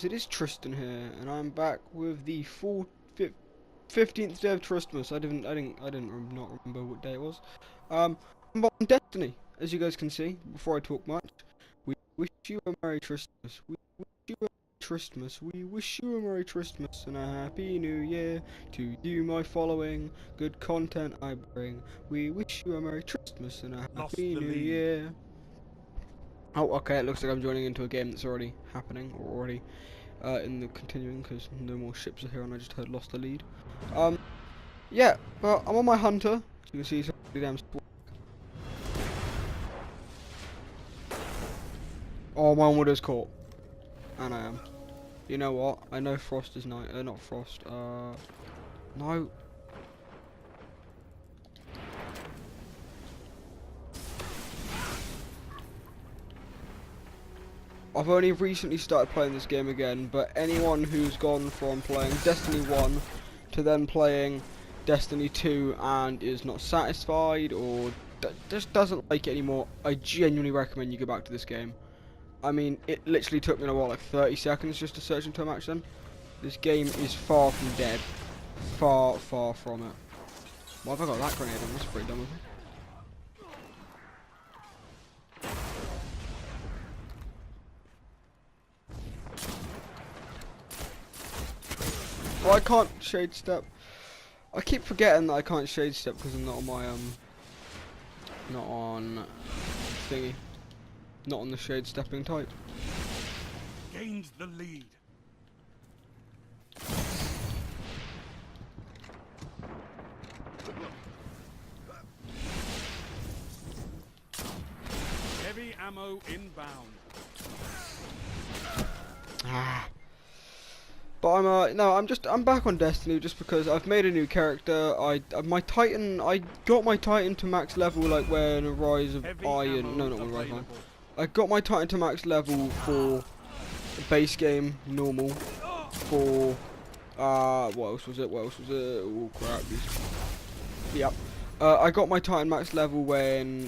It is Tristan here, and I'm back with the 15th day of Tristmas. I didn't not remember what day it was. I'm on Destiny, as you guys can see. Before I talk much, we wish you a Merry Tristmas. We wish you a Merry Tristmas. We wish you a Merry Tristmas and a Happy New Year to you, my following. Good content I bring. We wish you a Merry Tristmas and a Happy New Year. Oh, okay. It looks like I'm joining into a game that's already happening, or already in the continuing, because no more ships are here and I just heard lost the lead. Yeah, but I'm on my hunter. As you can see, he's pretty damn sport. Oh, my onward is caught. And I am. You know what? I know Frost is not Frost. No. I've only recently started playing this game again, but anyone who's gone from playing Destiny 1 to then playing Destiny 2 and is not satisfied or just doesn't like it anymore, I genuinely recommend you go back to this game. I mean, it literally took me, like 30 seconds just to search into a match then. This game is far from dead. Far, far from it. Why have I got that grenade on? That's pretty dumb of me. Oh, I can't shade step. I keep forgetting that I can't shade step because I'm not on my not on thingy, not on the shade stepping type. Gained the lead. Heavy ammo inbound. Ah. But I'm back on Destiny just because I've made a new character. I got my Titan to max level like when Rise of Iron. No, not when Rise of Iron. I got my Titan to max level for base game normal. For what else was it? Oh crap! Yep. I got my Titan max level when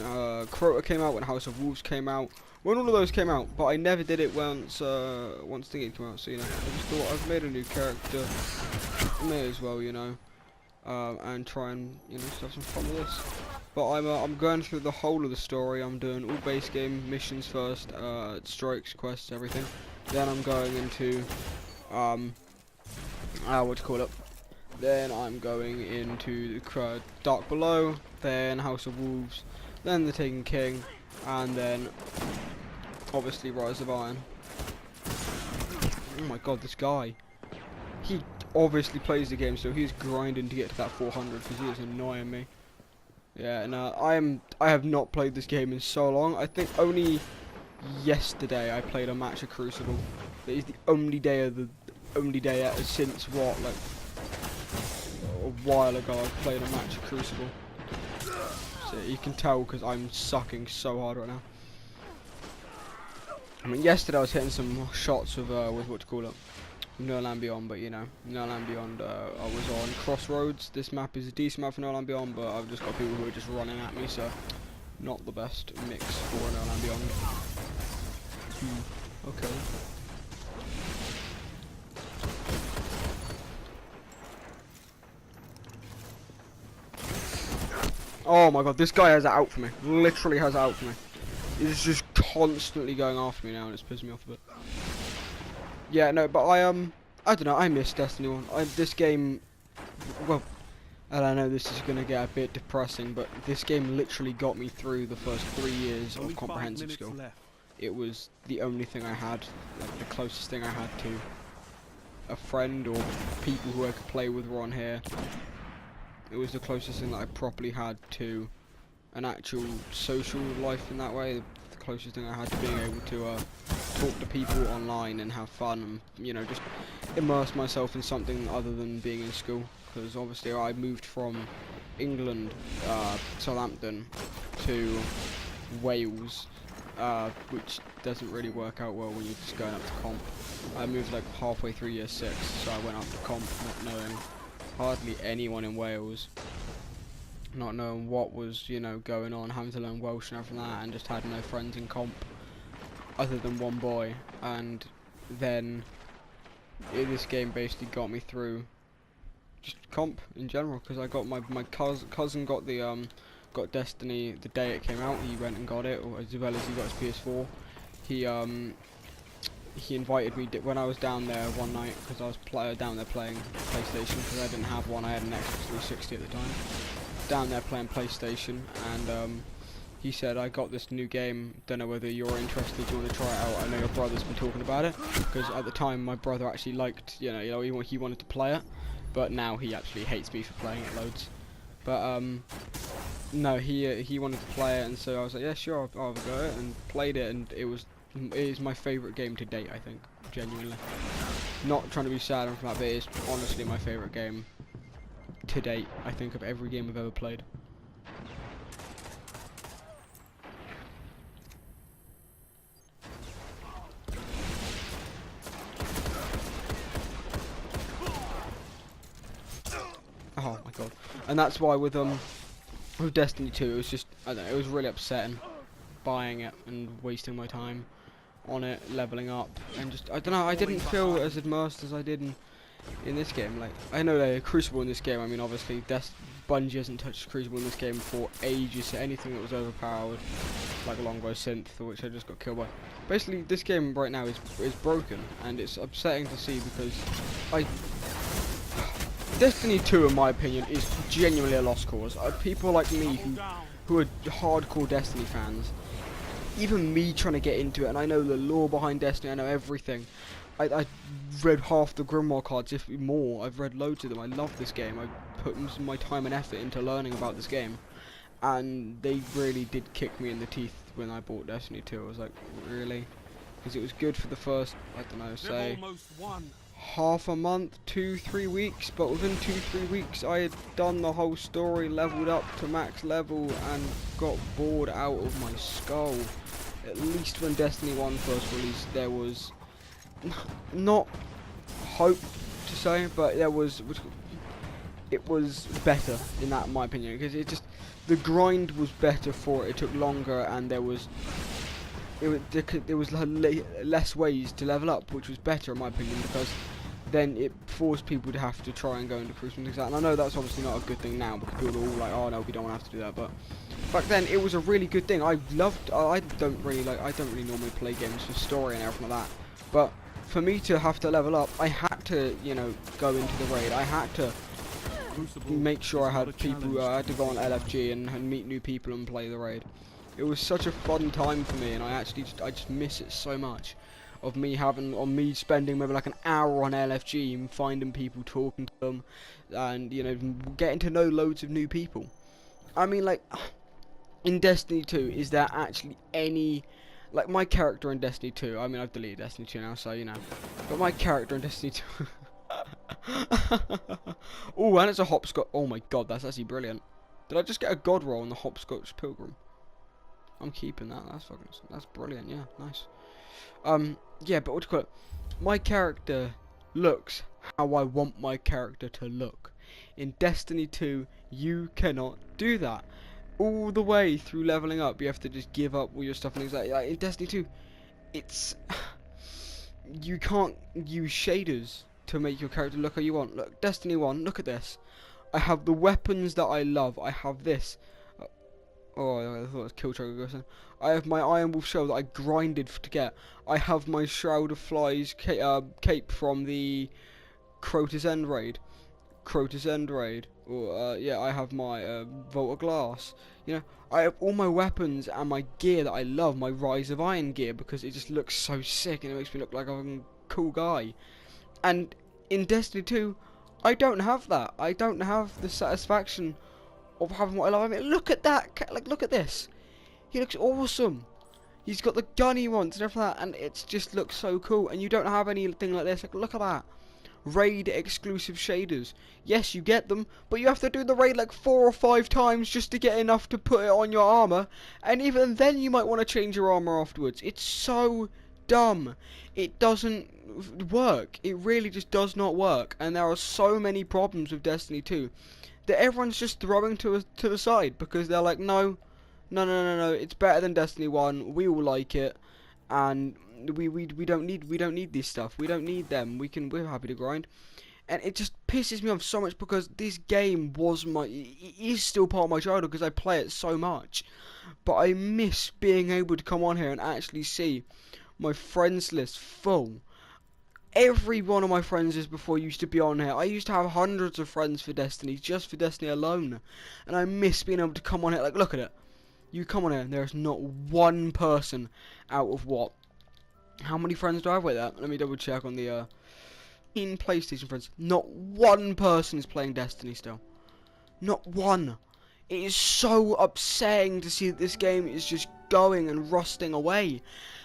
Crota came out, when House of Wolves came out, when all of those came out, but I never did it once Thingy came out, so, you know, I just thought I've made a new character, may as well, you know, and try and, you know, just have some fun with this. But I'm going through the whole of the story. I'm doing all base game missions first, strikes, quests, everything. Then I'm going into, then I'm going into the Dark Below, then House of Wolves, then the Taken King, and then obviously Rise of Iron. Oh my god, this guy. He obviously plays the game, so he's grinding to get to that 400 because he is annoying me. Yeah, and I have not played this game in so long. I think only yesterday I played a match of Crucible. That is the only day since what, like a while ago I played a match of Crucible. So you can tell because I'm sucking so hard right now. I mean, yesterday I was hitting some shots with No Land Beyond, but you know, No Land Beyond, I was on Crossroads. This map is a decent map for No Land Beyond, but I've just got people who are just running at me, so not the best mix for No Land Beyond. Okay. Oh my god, this guy has it out for me. Literally has it out for me. He's just constantly going after me now, and it's pissing me off a bit. Yeah, no, but I don't know, I miss Destiny 1. This game, well, and I know this is gonna get a bit depressing, but this game literally got me through the first 3 years of comprehensive school. It was the only thing I had, like the closest thing I had to a friend or people who I could play with were on here. It was the closest thing that I properly had to an actual social life in that way. The closest thing I had to being able to talk to people online and have fun and, you know, just immerse myself in something other than being in school. Because obviously I moved from England, Southampton, to Wales, which doesn't really work out well when you're just going up to comp. I moved like halfway through year 6, so I went up to comp not knowing hardly anyone in Wales, not knowing what was, you know, going on, having to learn Welsh and everything like that, and just had no friends in comp other than one boy. And then this game basically got me through just comp in general, because I got my cousin got the got Destiny the day it came out. He went and got it, or as well as he got his PS4. He invited me when I was down there one night, because I was down there playing PlayStation, because I didn't have one. I had an Xbox 360 at the time. Down there playing PlayStation, and he said, I got this new game, don't know whether you're interested, do you want to try it out? I know your brother's been talking about it, because at the time my brother actually liked, you know, he wanted to play it, but now he actually hates me for playing it loads. But no, he wanted to play it, and so I was like, yeah, sure, I'll go it, and played it, and it is my favourite game to date, I think, genuinely. Not trying to be sad or anything like that, but it's honestly my favourite game to date, I think, of every game I've ever played. Oh my god. And that's why with Destiny 2, it was just, I don't know, it was really upsetting buying it and wasting my time on it, leveling up, and just, I don't know, I didn't feel as immersed as I did in this game. Like, I know they Crucible in this game, I mean, obviously Bungie hasn't touched Crucible in this game for ages, so anything that was overpowered, like a longbow synth, which I just got killed by. Basically, this game right now is broken, and it's upsetting to see, because Destiny 2, in my opinion, is genuinely a lost cause. People like me who are hardcore Destiny fans, even me trying to get into it, and I know the lore behind Destiny, I know everything. I read half the Grimoire cards, if more. I've read loads of them. I love this game. I put my time and effort into learning about this game, and they really did kick me in the teeth when I bought Destiny 2. I was like, really? Because it was good for the first, I don't know, say half a month, 2-3 weeks, but within 2-3 weeks I had done the whole story, leveled up to max level, and got bored out of my skull. At least when Destiny 1 first released, there was not hope to say, but it was better in that, in my opinion, because the grind was better for it. It took longer, and there was less ways to level up, which was better in my opinion, because then it forced people to have to try and go into Crucible and things like that. And I know that's obviously not a good thing now, because people are all like, oh no, we don't want to have to do that, but back then it was a really good thing. I don't really normally play games for story and everything like that, but for me to have to level up, I had to, you know, go into the raid. I had to make sure I had people, I had to go on LFG and meet new people and play the raid. It was such a fun time for me, and I just miss it so much. Of me spending maybe like an hour on LFG and finding people, talking to them, and, you know, getting to know loads of new people. I mean, like, in Destiny 2, is there actually any, like, my character in Destiny 2, I mean, I've deleted Destiny 2 now, so, you know, but my character in Destiny 2, oh, and it's a hopscotch, oh my god, that's actually brilliant. Did I just get a god roll on the hopscotch pilgrim? I'm keeping that. That's brilliant. Yeah, nice. Yeah, but what do you call it? My character looks how I want my character to look. In Destiny 2, you cannot do that. All the way through leveling up, you have to just give up all your stuff and things like that. In Destiny 2, it's you can't use shaders to make your character look how you want. Look, Destiny 1. Look at this. I have the weapons that I love. I have this. Oh, I thought it was Killchoker. I have my Iron Wolf shell that I grinded to get. I have my Shroud of Flies cape from the Crota's End raid. Or, yeah, I have my Vault of Glass. You know, I have all my weapons and my gear that I love. My Rise of Iron gear, because it just looks so sick and it makes me look like I'm a cool guy. And in Destiny 2, I don't have that. I don't have the satisfaction of having what I love. I mean, look at that! Like, look at this. He looks awesome. He's got the gun he wants and everything like that, and it just looks so cool. And you don't have anything like this. Like, look at that. Raid exclusive shaders. Yes, you get them, but you have to do the raid like 4 or 5 times just to get enough to put it on your armor. And even then, you might want to change your armor afterwards. It's so dumb. It doesn't work. It really just does not work. And there are so many problems with Destiny 2 that everyone's just throwing to the side, because they're like, no, it's better than Destiny 1, we all like it, and we don't need this stuff. We don't need them. We're happy to grind. And it just pisses me off so much because this game it is still part of my childhood because I play it so much. But I miss being able to come on here and actually see my friends list full. Every one of my friends is before used to be on here. I used to have hundreds of friends for Destiny, just for Destiny alone. And I miss being able to come on here. Like, look at it. You come on here and there's not one person out of what? How many friends do I have with that? Let me double check on the in PlayStation friends. Not one person is playing Destiny still. Not one. It is so upsetting to see that this game is just going and rusting away.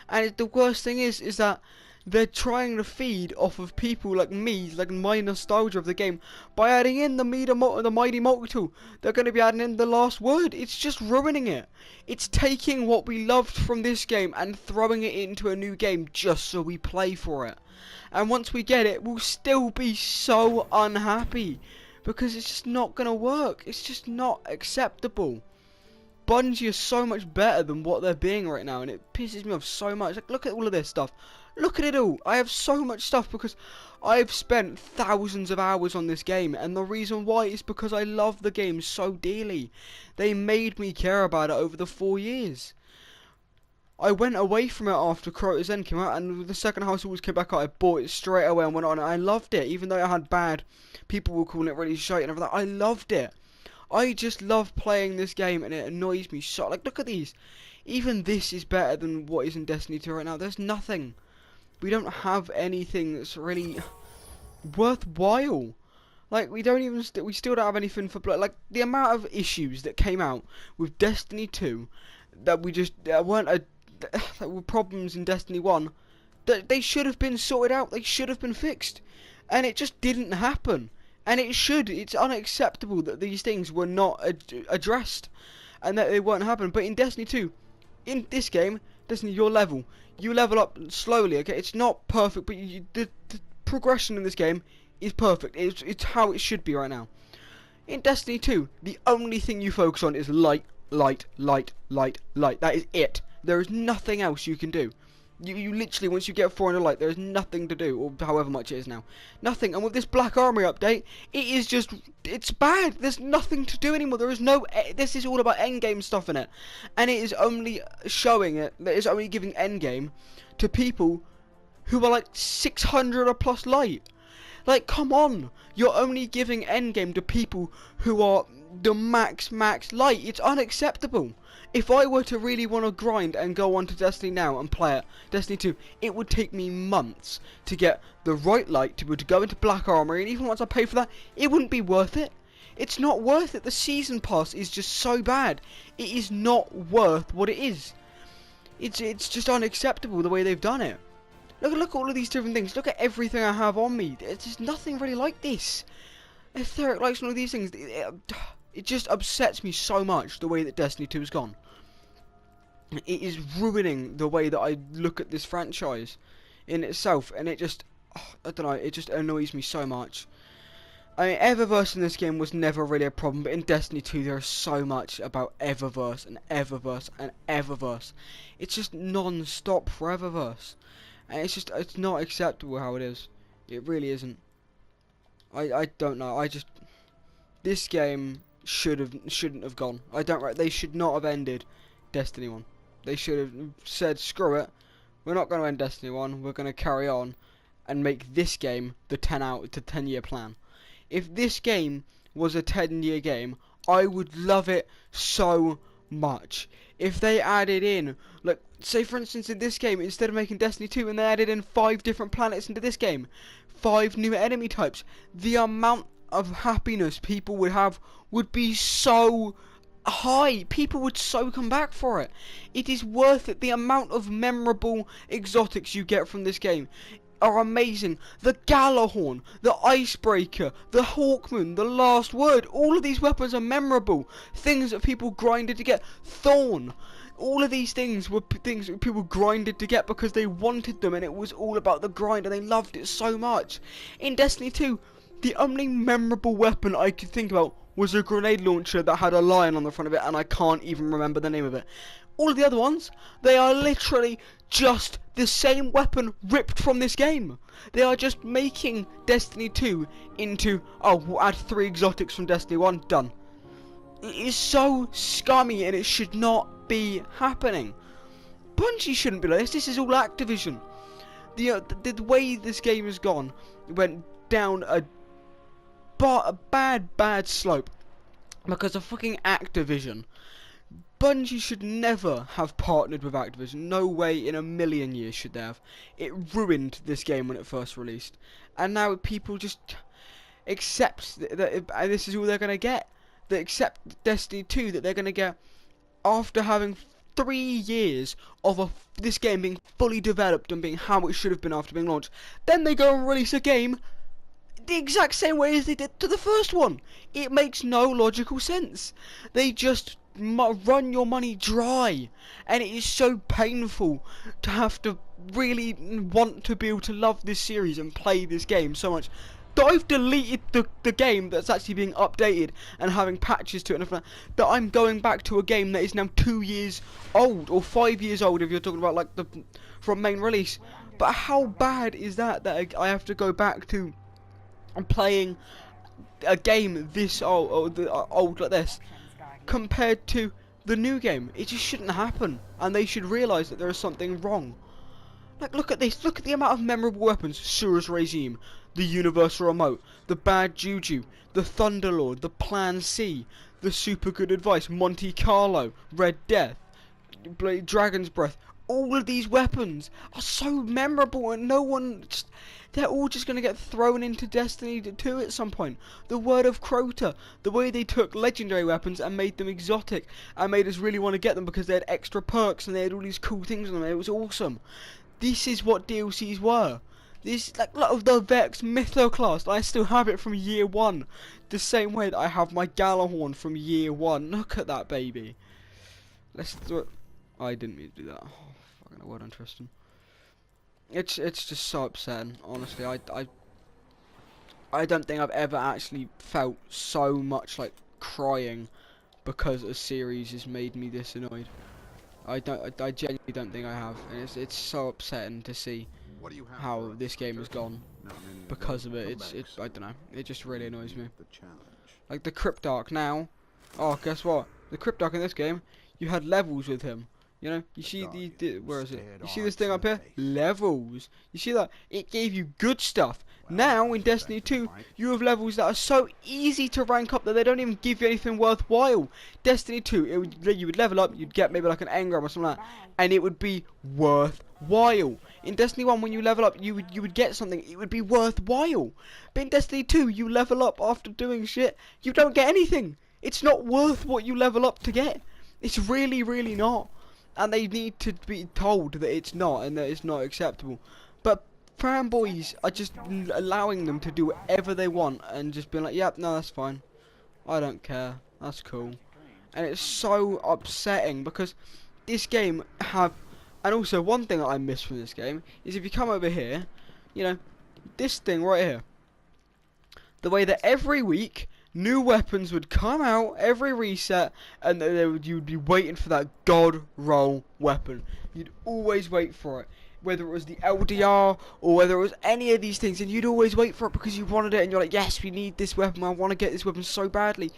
And the worst thing is that they're trying to feed off of people like me, like my nostalgia of the game, by adding in the mighty multi-tool. They're going to be adding in the last word. It's just ruining it. It's taking what we loved from this game and throwing it into a new game just so we play for it. And once we get it, we'll still be so unhappy because it's just not going to work. It's just not acceptable. Bungie is so much better than what they're being right now, and it pisses me off so much. Like, look at all of this stuff. Look at it all. I have so much stuff because I've spent thousands of hours on this game, and the reason why is because I love the game so dearly. They made me care about it over the 4 years. I went away from it after Crota's End came out, and the second House of Wolves came back out, I bought it straight away and went on it. I loved it, even though it had bad people were calling it really shite and everything. I loved it. I just love playing this game, and it annoys me so. Like, look at these. Even this is better than what is in Destiny 2 right now. There's nothing. We don't have anything that's really worthwhile. Like, we don't even we still don't have anything for blood. Like, the amount of issues that came out with Destiny 2 that we just weren't that were problems in Destiny 1, that they should have been sorted out. They should have been fixed, and it just didn't happen. And it should. It's unacceptable that these things were not addressed, and that they weren't happening. But in Destiny 2, in this game, Destiny, you level up slowly. Okay, it's not perfect, but the progression in this game is perfect. It's how it should be right now. In Destiny 2, the only thing you focus on is light, light, light, light, light. That is it. There is nothing else you can do. You literally, once you get 400 light, there is nothing to do, or however much it is now. Nothing. And with this Black Armory update, it's bad. There's nothing to do anymore. There is no, this is all about endgame stuff in it. And it is only showing it, that it's only giving endgame to people who are like 600 or plus light. Like, come on. You're only giving endgame to people who are the max light. It's unacceptable. If I were to really want to grind and go on to Destiny now and play it, Destiny 2, it would take me months to get the right light to be able to go into Black Armory, and even once I pay for that, it wouldn't be worth it. It's not worth it. The season pass is just so bad. It is not worth what it is. It's just unacceptable the way they've done it. Look at all of these different things. Look at everything I have on me. It's just nothing really like this. Etheric lights and all these things. It just upsets me so much the way that Destiny 2 has gone. It is ruining the way that I look at this franchise in itself, and it just, I don't know, it just annoys me so much. I mean, Eververse in this game was never really a problem, but in Destiny 2 there is so much about Eververse and Eververse and Eververse. It's just non-stop for Eververse, and it's not acceptable how it is. It really isn't. I don't know. This game shouldn't have gone. They should not have ended Destiny 1. They should have said, screw it, we're not going to end Destiny 1, we're going to carry on and make this game the 10-year plan. If this game was a 10-year game, I would love it so much. If they added in, like, say for instance in this game, instead of making Destiny 2, and they added in 5 different planets into this game, 5 new enemy types, the amount of happiness people would have would be so high. People would so come back for it. It is worth it. The amount of memorable exotics you get from this game are amazing. The Galahorn, the Icebreaker, the Hawkmoon, the Last Word, all of these weapons are memorable. Things that people grinded to get. Thorn. All of these things were things that people grinded to get because they wanted them, and it was all about the grind, and they loved it so much. In Destiny 2, the only memorable weapon I could think about was a grenade launcher that had a lion on the front of it, and I can't even remember the name of it. All of the other ones, they are literally just the same weapon ripped from this game. They are just making Destiny 2 into, oh, we'll add 3 exotics from Destiny 1, done. It is so scummy and it should not be happening. Bungie shouldn't be like this. This is all Activision. The way this game has gone, it went down a bad slope because of fucking Activision. Bungie should never have partnered with Activision. No way in a million years should they have. It ruined this game when it first released, and now people just accept that this is all they're gonna get. They accept Destiny 2 that they're gonna get after having 3 years of this game being fully developed and being how it should have been after being launched. Then they go and release a game the exact same way as they did to the first one. It makes no logical sense. They just run your money dry, and it is so painful to have to really want to be able to love this series and play this game so much that I've deleted the game that's actually being updated and having patches to it, and that I'm going back to a game that is now 2 years old or 5 years old if you're talking about like from main release. But how bad is that I have to go back to and playing a game this old like this compared to the new game? It just shouldn't happen, and they should realise that there is something wrong. Like, look at this, look at the amount of memorable weapons: Sura's Regime, the Universal Remote, the Bad Juju, the Thunderlord, the Plan C, the Super Good Advice, Monte Carlo, Red Death, Dragon's Breath. All of these weapons are so memorable, and they're all just going to get thrown into Destiny 2 at some point. The Word of Crota, the way they took legendary weapons and made them exotic and made us really want to get them because they had extra perks and they had all these cool things on them. It was awesome. This is what DLCs were. This, like, lot of the Vex Mytho class, I still have it from year 1. The same way that I have my Galahorn from year 1. Look at that baby. Let's do it. I didn't mean to do that. Oh, fucking well done, Tristan. It's just so upsetting, honestly. I don't think I've ever actually felt so much like crying because a series has made me this annoyed. I genuinely don't think I have, and it's so upsetting to see how this game has gone because of it. I don't know. It just really annoys me. Like the Cryptarch now. Oh, guess what? The Cryptarch in this game, you had levels with him. You know, you see where is it? You see this thing up here? Levels. You see that? It gave you good stuff. Now, in Destiny 2, you have levels that are so easy to rank up that they don't even give you anything worthwhile. Destiny 2, you would level up, you'd get maybe like an engram or something like that, and it would be worthwhile. In Destiny 1, when you level up, you would get something, it would be worthwhile. But in Destiny 2, you level up after doing shit, you don't get anything. It's not worth what you level up to get. It's really, really not. And they need to be told that it's not, and that it's not acceptable. But fanboys are just allowing them to do whatever they want and just being like, yep, no, that's fine. I don't care. That's cool. And it's so upsetting because this game have... And also, one thing that I miss from this game is if you come over here, you know, this thing right here. The way that every week new weapons would come out every reset, and you'd be waiting for that god roll weapon. You'd always wait for it, whether it was the LDR or whether it was any of these things, and you'd always wait for it because you wanted it, and you're like, yes, we need this weapon. I want to get this weapon so badly.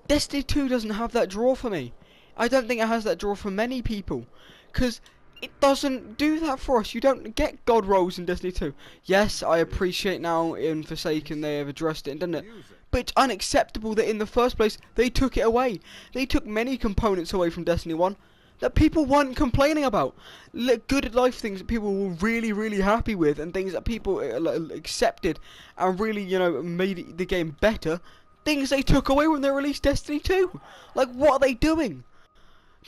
Destiny 2 doesn't have that draw for me. I don't think it has that draw for many people, because it doesn't do that for us. You don't get god rolls in Destiny 2. Yes, I appreciate now in Forsaken they have addressed it and done it. But it's unacceptable that in the first place they took it away. They took many components away from Destiny 1 that people weren't complaining about. Good life things that people were really, really happy with, and things that people accepted and really, you know, made the game better. Things they took away when they released Destiny 2. Like, what are they doing?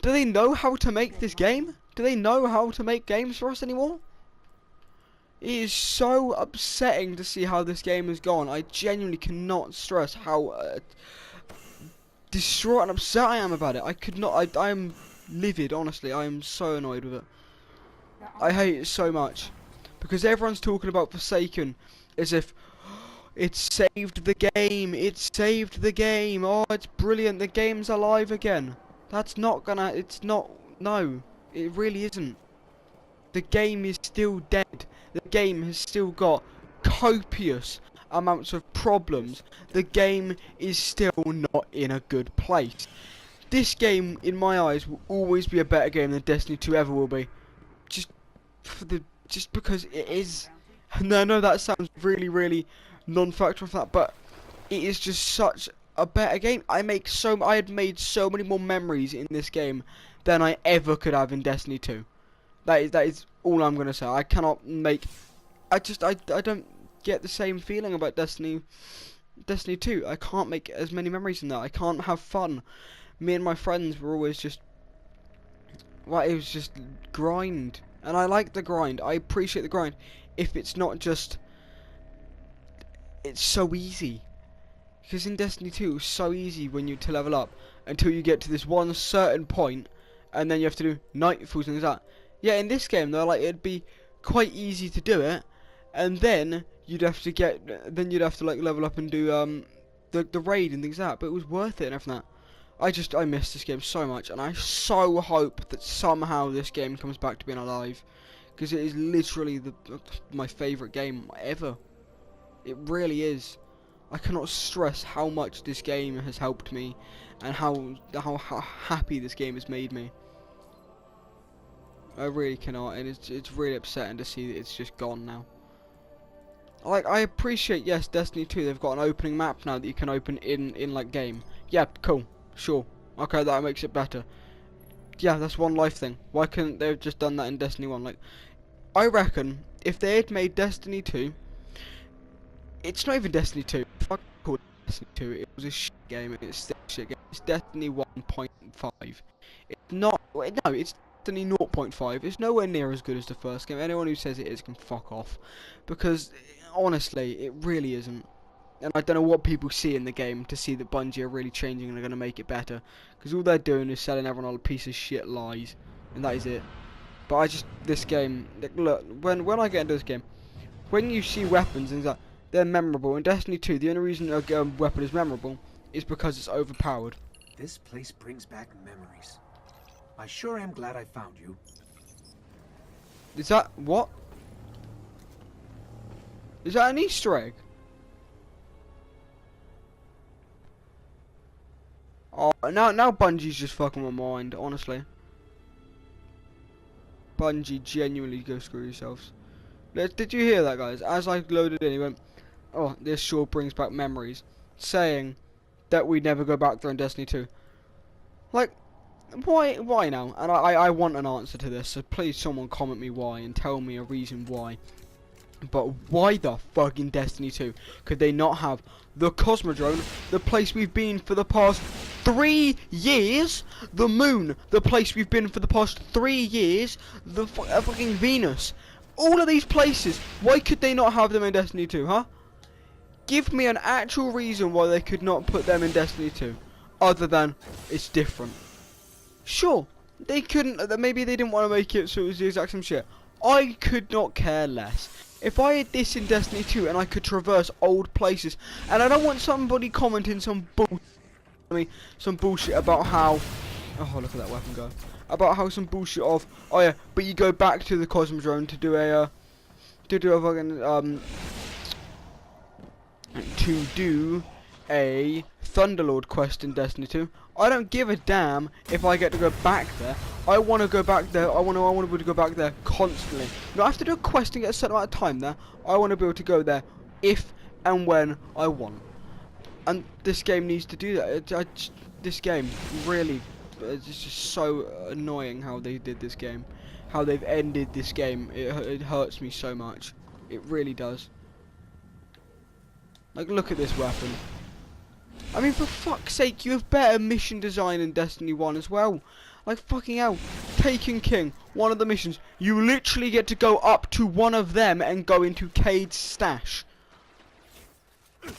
Do they know how to make this game? Do they know how to make games for us anymore? It is so upsetting to see how this game has gone. I genuinely cannot stress how distraught and upset I am about it. I am livid, honestly. I am so annoyed with it. I hate it so much. Because everyone's talking about Forsaken as if it saved the game. It saved the game. Oh, it's brilliant. The game's alive again. That's not gonna... It's not... No, it really isn't. The game is still dead. The game has still got copious amounts of problems. The game is still not in a good place. This game, in my eyes, will always be a better game than Destiny 2 ever will be. Just because it is. No, that sounds really non-factual for that, but it is just such a better game. I had made so many more memories in this game than I ever could have in Destiny 2. That is all I'm gonna say. I cannot make. I don't get the same feeling about Destiny 2. I can't make as many memories in that. I can't have fun. Me and my friends were always just. Well, it was just grind, and I like the grind. I appreciate the grind. If it's not just. It's so easy. Because in Destiny 2, it was so easy to level up until you get to this one certain point, and then you have to do nightfalls and things like that. Yeah, in this game though, like it'd be quite easy to do it, and then you'd have to like level up and do the raid and things like that. But it was worth it and everything. I miss this game so much, and I so hope that somehow this game comes back to being alive, because it is literally my favourite game ever. It really is. I cannot stress how much this game has helped me, and how happy this game has made me. I really cannot, and it's really upsetting to see that it's just gone now. Like, I appreciate, yes, Destiny 2, they've got an opening map now that you can open in like game. Yeah, cool, sure, okay, that makes it better. Yeah, that's one life thing. Why couldn't they have just done that in Destiny 1? Like, I reckon if they had made Destiny 2, it's not even Destiny 2. Fuck, call it Destiny 2. It was a shit game, and it's still a shit game. It's Destiny 1.5. It's not. No, it's Destiny 0.5. It's nowhere near as good as the first game. Anyone who says it is can fuck off, because honestly, it really isn't. And I don't know what people see in the game to see that Bungie are really changing and are going to make it better, because all they're doing is selling everyone a piece of shit lies, and that is it. But this game, look, when I get into this game, when you see weapons and that, they're memorable. In Destiny 2, the only reason a weapon is memorable is because it's overpowered. This place brings back memories. I sure am glad I found you. Is that what? Is that an Easter egg? Oh, now Bungie's just fucking my mind, honestly. Bungie, genuinely go screw yourselves. Did you hear that, guys? As I loaded in, he went, "Oh, this sure brings back memories," saying that we never go back there in Destiny 2. Like, why now? And I want an answer to this, so please someone comment me why and tell me a reason why. But why the fuck in Destiny 2 could they not have the Cosmodrome, the place we've been for the past 3 years, the Moon, the place we've been for the past 3 years, the fucking Venus, all of these places, why could they not have them in Destiny 2, huh? Give me an actual reason why they could not put them in Destiny 2, other than it's different. Sure, they couldn't, maybe they didn't want to make it so it was the exact same shit. I could not care less. If I had this in Destiny 2 and I could traverse old places, and I don't want somebody commenting some bullshit about how, oh look at that weapon go, about how some bullshit of, oh yeah, but you go back to the Cosmodrome to do a Thunderlord quest in Destiny 2. I don't give a damn if I get to go back there. I want to go back there. I want to be able to go back there constantly. Not have to do a quest and get a certain amount of time there. I want to be able to go there if and when I want. And this game needs to do that. This game really, it's just so annoying how they did this game, how they've ended this game. It hurts me so much. It really does. Like, look at this weapon. I mean, for fuck's sake, you have better mission design in Destiny 1 as well. Like, fucking hell. Taken King, one of the missions, you literally get to go up to one of them and go into Cade's stash.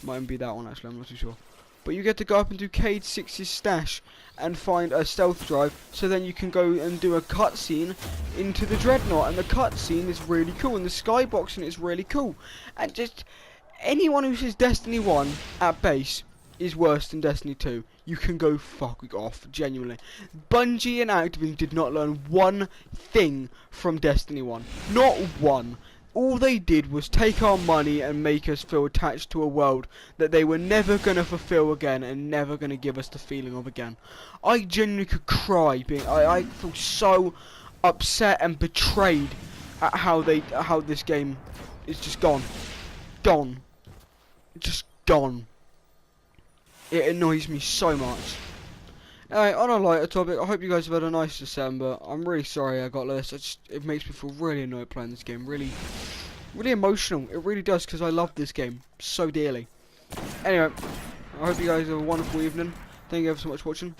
Might even be that one, actually, I'm not too sure. But you get to go up into Cade 6's stash and find a stealth drive, so then you can go and do a cutscene into the Dreadnought. And the cutscene is really cool, and the skyboxing is really cool. And just, anyone who says Destiny 1 at base is worse than Destiny 2, you can go fuck off, genuinely. Bungie and Activision did not learn one thing from Destiny 1. Not one. All they did was take our money and make us feel attached to a world that they were never going to fulfill again and never going to give us the feeling of again. I genuinely could cry. I feel so upset and betrayed at how this game is just gone. Just gone. It annoys me so much. Anyway, on a lighter topic, I hope you guys have had a nice December. I'm really sorry I got this. It makes me feel really annoyed playing this game. Really emotional. It really does, because I love this game so dearly. Anyway, I hope you guys have a wonderful evening. Thank you ever so much for watching.